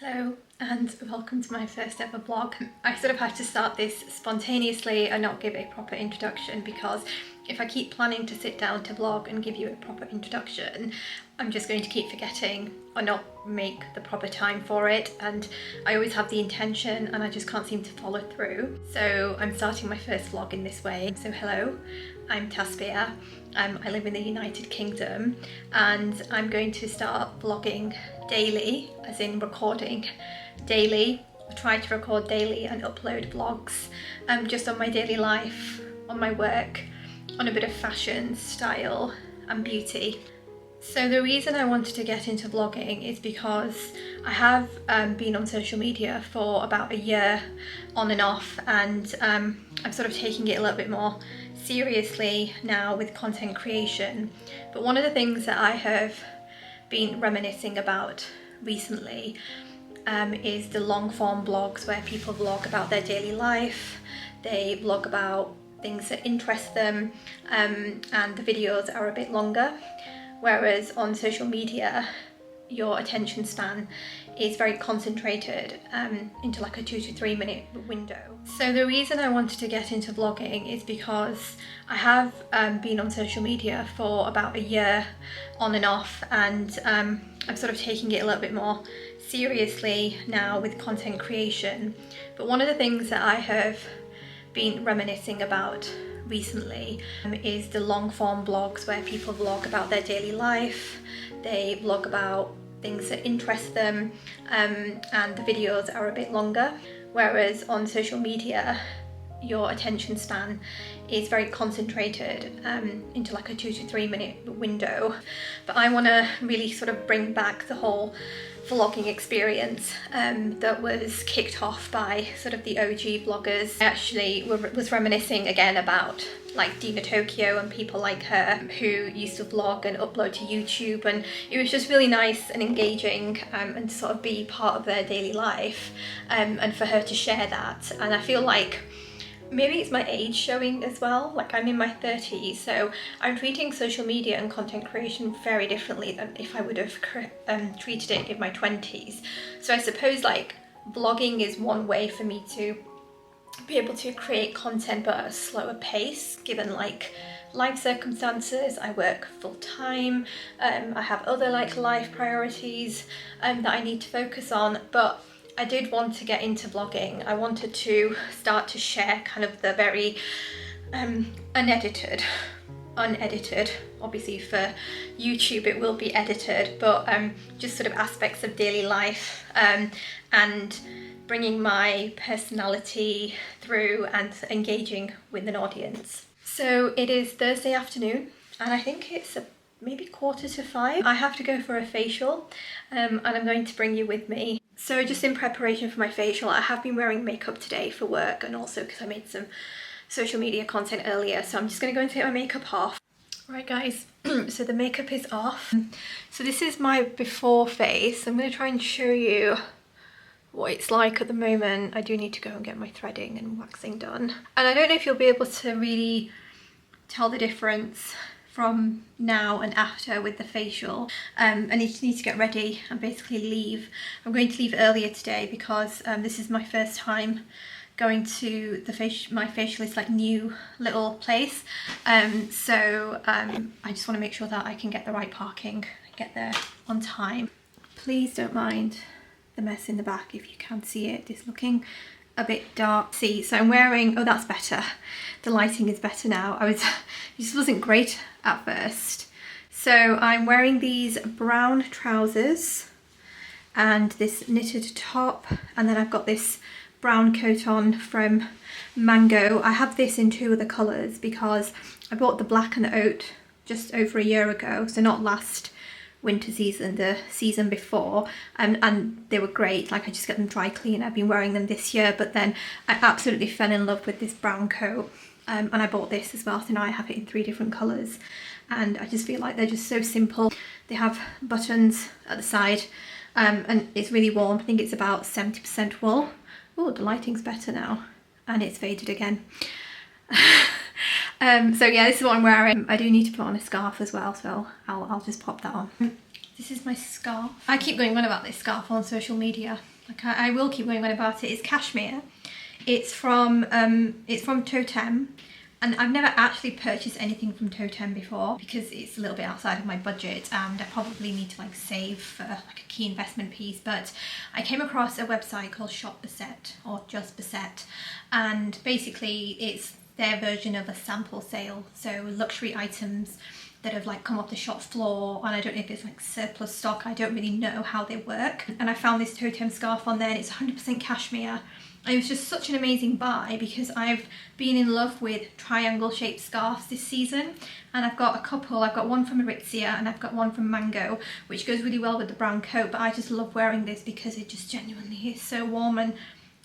Hello and welcome to my first ever vlog. I sort of had to start this spontaneously and not give a proper introduction because if I keep planning to sit down to vlog and give you a proper introduction, I'm just going to keep forgetting or not make the proper time for it, and I always have the intention and I just can't seem to follow through. So I'm starting my first vlog in this way. So hello, I'm Taspia. I live in the United Kingdom and I'm going to start vlogging daily, as in recording daily. I try to record daily and upload vlogs just on my daily life, on my work, on a bit of fashion, style and beauty. So the reason I wanted to get into vlogging is because I have been on social media for about a year on and off, and I'm sort of taking it a little bit more seriously now with content creation. But one of the things that I have been reminiscing about recently is the long form vlogs where people vlog about their daily life, they vlog about things that interest them, and the videos are a bit longer. Whereas on social media, your attention span is very concentrated into like a 2 to 3 minute window. So the reason I wanted to get into vlogging is because I have been on social media for about a year on and off, and I'm sort of taking it a little bit more seriously now with content creation. But one of the things that I have been reminiscing about recently is the long form vlogs where people vlog about their daily life, they vlog about things that interest them, and the videos are a bit longer. Whereas on social media, your attention span is very concentrated into like a 2 to 3 minute window. But I want to really sort of bring back the whole vlogging experience that was kicked off by sort of the OG vloggers. I actually was reminiscing again about like Dina Tokyo and people like her who used to vlog and upload to YouTube, and it was just really nice and engaging and sort of be part of their daily life, and for her to share that. And I feel like maybe it's my age showing as well, like I'm in my 30s, so I'm treating social media and content creation very differently than if I would have treated it in my 20s. So I suppose like vlogging is one way for me to be able to create content but at a slower pace, given like life circumstances. I work full time, I have other like life priorities that I need to focus on, but I did want to get into vlogging. I wanted to start to share kind of the very unedited, obviously for YouTube it will be edited, but just sort of aspects of daily life, and bringing my personality through and engaging with an audience. So it is Thursday afternoon and I think it's maybe 4:45. I have to go for a facial, and I'm going to bring you with me. So just in preparation for my facial, I have been wearing makeup today for work and also because I made some social media content earlier. So I'm just going to go and take my makeup off. Right guys, so the makeup is off. So this is my before face. I'm going to try and show you what it's like at the moment. I do need to go and get my threading and waxing done. And I don't know if you'll be able to really tell the difference from now and after with the facial. I just need to get ready and basically leave. I'm going to leave earlier today because this is my first time going to the my facialist like new little place. So I just want to make sure that I can get the right parking and get there on time. Please don't mind the mess in the back if you can see it. It's looking a bit dark. See, so I'm wearing, oh that's better, the lighting is better now. It just wasn't great at first. So I'm wearing these brown trousers and this knitted top, and then I've got this brown coat on from Mango. I have this in 2 other colours because I bought the black and oat just over a year ago, so not last winter season, the season before, and they were great. Like I just get them dry clean. I've been wearing them this year, but then I absolutely fell in love with this brown coat, and I bought this as well, so now I have it in 3 different colours, and I just feel like they're just so simple. They have buttons at the side, and it's really warm. I think it's about 70% wool. Oh, the lighting's better now and it's faded again. So yeah, this is what I'm wearing. I do need to put on a scarf as well, so I'll just pop that on. This is my scarf. I keep going on about this scarf on social media. Like I will keep going on about it. It's cashmere. It's from Totem. And I've never actually purchased anything from Totem before because it's a little bit outside of my budget and I probably need to like save for like a key investment piece. But I came across a website called Shop Beset or Just Beset, and basically it's their version of a sample sale. So luxury items that have like come off the shop floor, and I don't know if it's like surplus stock. I don't really know how they work. And I found this Totem scarf on there and it's 100% cashmere. It was just such an amazing buy because I've been in love with triangle shaped scarves this season, and I've got a couple. I've got one from Aritzia and I've got one from Mango, which goes really well with the brown coat, but I just love wearing this because it just genuinely is so warm and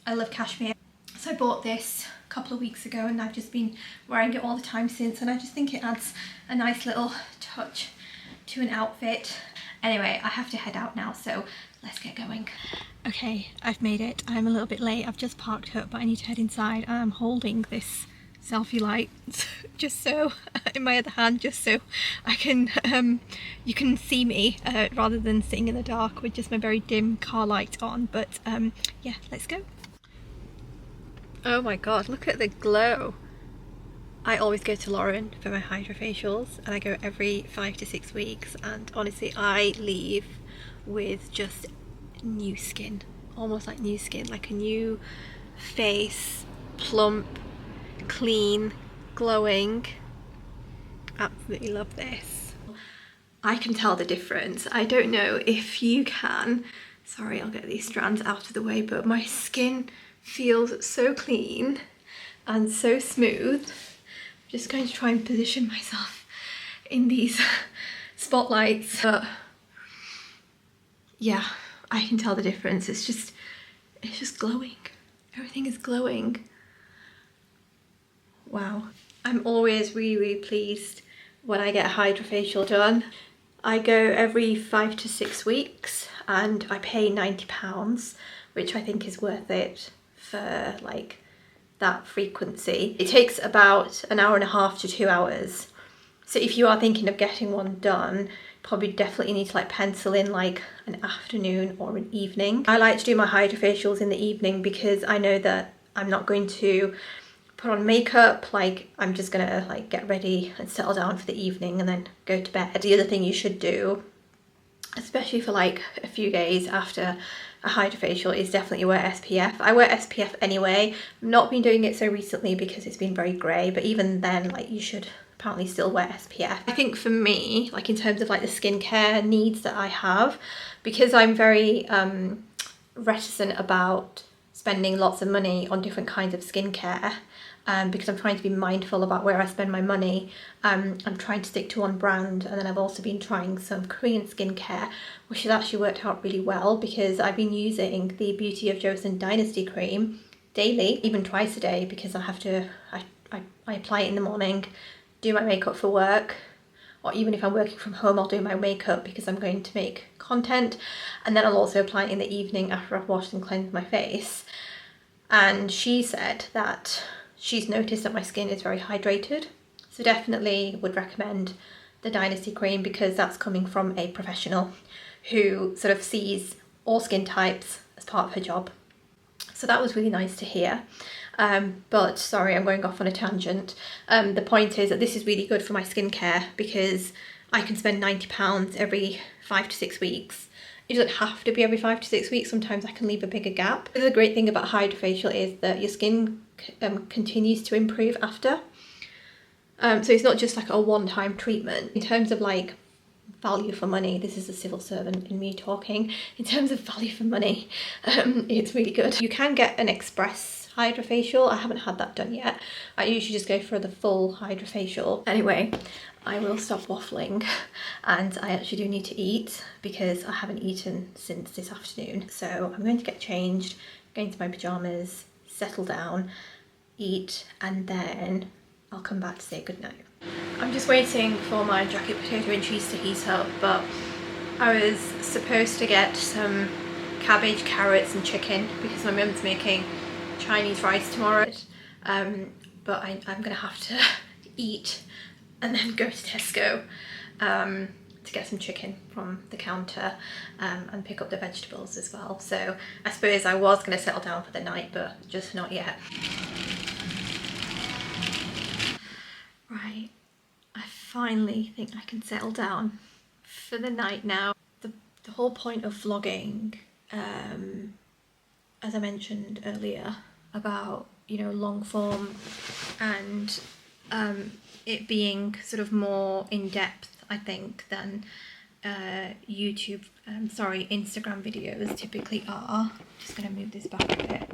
I love cashmere. So I bought this a couple of weeks ago and I've just been wearing it all the time since, and I just think it adds a nice little touch to an outfit. Anyway, I have to head out now, so let's get going. Okay, I've made it. I'm a little bit late. I've just parked up, but I need to head inside. I'm holding this selfie light just so in my other hand, just so I can you can see me rather than sitting in the dark with just my very dim car light on. But yeah, let's go. Oh my god, look at the glow. I always go to Lauren for my Hydrafacials and I go every 5 to 6 weeks, and honestly I leave with just new skin, almost like new skin, like a new face, plump, clean, glowing. Absolutely love this. I can tell the difference. I don't know if you can. Sorry, I'll get these strands out of the way, but my skin feels so clean and so smooth. I'm just going to try and position myself in these spotlights, but yeah, I can tell the difference. It's just glowing. Everything is glowing. Wow. I'm always really pleased when I get a Hydrafacial done. I go every 5 to 6 weeks and I pay £90, which I think is worth it for like that frequency. It takes about an hour and a half to 2 hours. So if you are thinking of getting one done, probably definitely need to like pencil in like an afternoon or an evening. I like to do my Hydrafacials in the evening because I know that I'm not going to put on makeup. Like I'm just gonna like get ready and settle down for the evening and then go to bed. The other thing you should do, especially for like a few days after a Hydrafacial, is definitely wear SPF. I wear SPF anyway. I've not been doing it so recently because it's been very grey, but even then like you should apparently still wear SPF. I think for me, like in terms of like the skincare needs that I have, because I'm very reticent about spending lots of money on different kinds of skincare, because I'm trying to be mindful about where I spend my money. I'm trying to stick to one brand, and then I've also been trying some Korean skincare, which has actually worked out really well because I've been using the Beauty of Joseon Dynasty cream daily, even twice a day, because I have to, I apply it in the morning, do my makeup for work, or even if I'm working from home I'll do my makeup because I'm going to make content, and then I'll also apply it in the evening after I've washed and cleansed my face. And she said that she's noticed that my skin is very hydrated, so definitely would recommend the Dynasty cream because that's coming from a professional who sort of sees all skin types as part of her job. So that was really nice to hear. But sorry, I'm going off on a tangent. The point is that this is really good for my skincare because I can spend £90 every 5 to 6 weeks. It doesn't have to be every 5 to 6 weeks. Sometimes I can leave a bigger gap. The great thing about Hydrafacial is that your skin continues to improve after. So it's not just like a one-time treatment. In terms of like value for money, this is a civil servant in me talking. In terms of value for money, it's really good. You can get an express Hydrafacial. I haven't had that done yet. I usually just go for the full Hydrafacial. Anyway, I will stop waffling, and I actually do need to eat because I haven't eaten since this afternoon. So I'm going to get changed, go into my pyjamas, settle down, eat, and then I'll come back to say goodnight. I'm just waiting for my jacket potato and cheese to heat up, but I was supposed to get some cabbage, carrots and chicken because my mum's making Chinese rice tomorrow, but I'm gonna have to eat and then go to Tesco to get some chicken from the counter and pick up the vegetables as well. So I suppose I was going to settle down for the night, but just not yet. Right, I finally think I can settle down for the night now. The whole point of vlogging, as I mentioned earlier, about, you know, long form and it being sort of more in depth, I think, than Instagram videos typically are. Just gonna move this back a bit.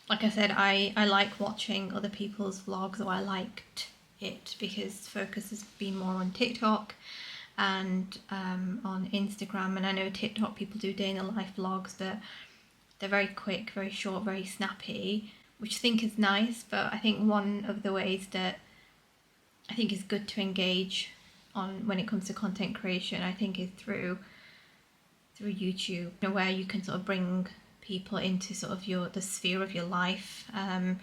Like I said, I like watching other people's vlogs, or I liked it because focus has been more on TikTok and on Instagram. And I know TikTok people do day in the life vlogs, but they're very quick, very short, very snappy, which I think is nice. But I think one of the ways that I think is good to engage on when it comes to content creation, I think, is through YouTube, you know, where you can sort of bring people into sort of the sphere of your life, and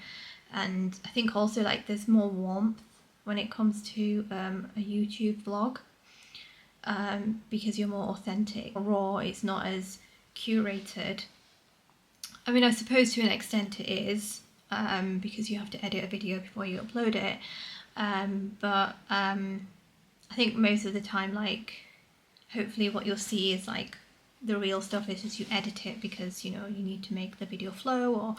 I think also like there's more warmth when it comes to a YouTube vlog, because you're more authentic, raw. It's not as curated. I mean, I suppose to an extent it is, because you have to edit a video before you upload it, but I think most of the time, like, hopefully what you'll see is like the real stuff is just you edit it because, you know, you need to make the video flow, or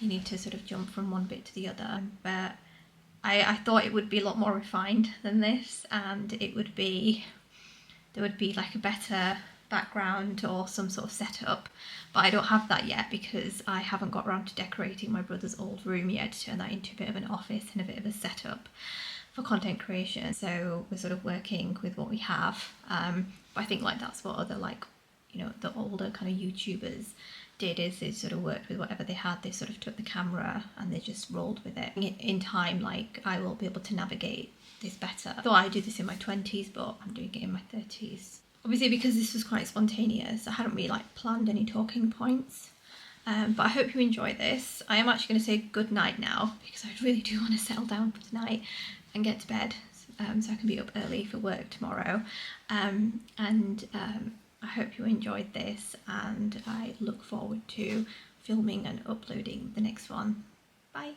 you need to sort of jump from one bit to the other. But I thought it would be a lot more refined than this, and there would be like a better background or some sort of setup, but I don't have that yet because I haven't got around to decorating my brother's old room yet to turn that into a bit of an office and a bit of a setup for content creation. So we're sort of working with what we have, but I think like that's what other, like, you know, the older kind of YouTubers did, is they sort of worked with whatever they had. They sort of took the camera and they just rolled with it. In time, like, I will be able to navigate this better. I thought I'd do this in my 20s, but I'm doing it in my 30s. Obviously, because this was quite spontaneous, I hadn't really like planned any talking points. But I hope you enjoy this. I am actually going to say good night now because I really do want to settle down for tonight and get to bed, so I can be up early for work tomorrow. I hope you enjoyed this, and I look forward to filming and uploading the next one. Bye.